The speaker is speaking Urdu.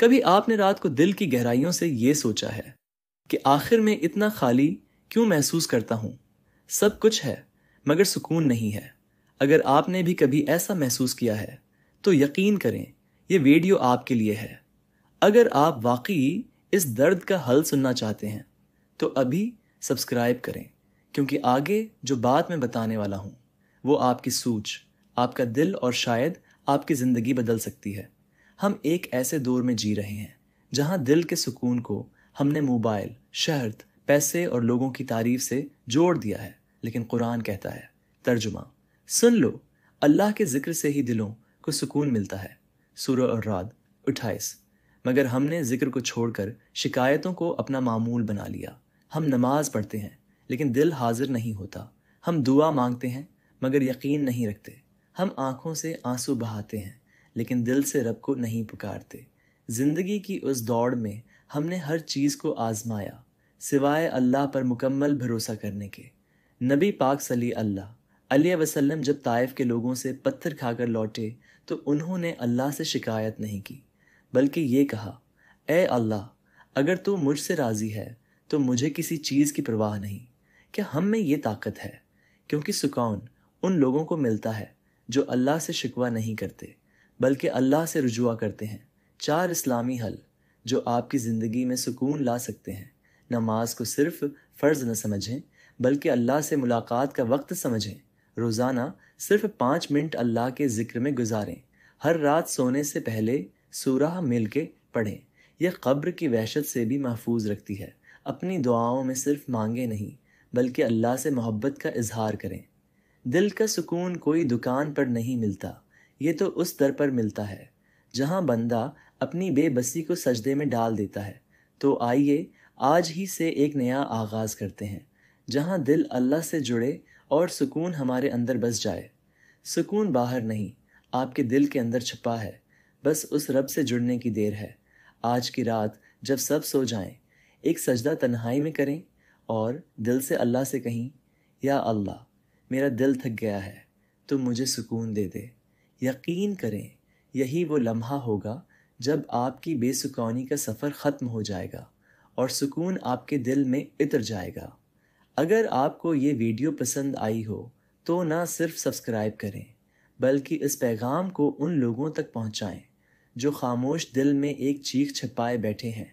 کبھی آپ نے رات کو دل کی گہرائیوں سے یہ سوچا ہے کہ آخر میں اتنا خالی کیوں محسوس کرتا ہوں؟ سب کچھ ہے مگر سکون نہیں ہے۔ اگر آپ نے بھی کبھی ایسا محسوس کیا ہے تو یقین کریں یہ ویڈیو آپ کے لیے ہے۔ اگر آپ واقعی اس درد کا حل سننا چاہتے ہیں تو ابھی سبسکرائب کریں، کیونکہ آگے جو بات میں بتانے والا ہوں وہ آپ کی سوچ، آپ کا دل اور شاید آپ کی زندگی بدل سکتی ہے۔ ہم ایک ایسے دور میں جی رہے ہیں جہاں دل کے سکون کو ہم نے موبائل، شہرت، پیسے اور لوگوں کی تعریف سے جوڑ دیا ہے، لیکن قرآن کہتا ہے، ترجمہ، سن لو، اللہ کے ذکر سے ہی دلوں کو سکون ملتا ہے۔ سورہ الرعد 28۔ مگر ہم نے ذکر کو چھوڑ کر شکایتوں کو اپنا معمول بنا لیا۔ ہم نماز پڑھتے ہیں لیکن دل حاضر نہیں ہوتا۔ ہم دعا مانگتے ہیں مگر یقین نہیں رکھتے۔ ہم آنکھوں سے آنسو بہاتے ہیں لیکن دل سے رب کو نہیں پکارتے۔ زندگی کی اس دوڑ میں ہم نے ہر چیز کو آزمایا سوائے اللہ پر مکمل بھروسہ کرنے کے۔ نبی پاک صلی اللہ علیہ وسلم جب طائف کے لوگوں سے پتھر کھا کر لوٹے تو انہوں نے اللہ سے شکایت نہیں کی، بلکہ یہ کہا، اے اللہ، اگر تو مجھ سے راضی ہے تو مجھے کسی چیز کی پرواہ نہیں۔ کیا ہم میں یہ طاقت ہے؟ کیونکہ سکون ان لوگوں کو ملتا ہے جو اللہ سے شکوہ نہیں کرتے بلکہ اللہ سے رجوع کرتے ہیں۔ 4 اسلامی حل جو آپ کی زندگی میں سکون لا سکتے ہیں۔ نماز کو صرف فرض نہ سمجھیں بلکہ اللہ سے ملاقات کا وقت سمجھیں۔ روزانہ صرف 5 منٹ اللہ کے ذکر میں گزاریں۔ ہر رات سونے سے پہلے سورہ مل کے پڑھیں، یہ قبر کی وحشت سے بھی محفوظ رکھتی ہے۔ اپنی دعاؤں میں صرف مانگیں نہیں بلکہ اللہ سے محبت کا اظہار کریں۔ دل کا سکون کوئی دکان پر نہیں ملتا، یہ تو اس در پر ملتا ہے جہاں بندہ اپنی بے بسی کو سجدے میں ڈال دیتا ہے۔ تو آئیے آج ہی سے ایک نیا آغاز کرتے ہیں جہاں دل اللہ سے جڑے اور سکون ہمارے اندر بس جائے۔ سکون باہر نہیں، آپ کے دل کے اندر چھپا ہے، بس اس رب سے جڑنے کی دیر ہے۔ آج کی رات جب سب سو جائیں، ایک سجدہ تنہائی میں کریں اور دل سے اللہ سے کہیں، یا اللہ، میرا دل تھک گیا ہے تو مجھے سکون دے دے۔ یقین کریں یہی وہ لمحہ ہوگا جب آپ کی بے سکونی کا سفر ختم ہو جائے گا اور سکون آپ کے دل میں اتر جائے گا۔ اگر آپ کو یہ ویڈیو پسند آئی ہو تو نہ صرف سبسکرائب کریں بلکہ اس پیغام کو ان لوگوں تک پہنچائیں جو خاموش دل میں ایک چیخ چھپائے بیٹھے ہیں۔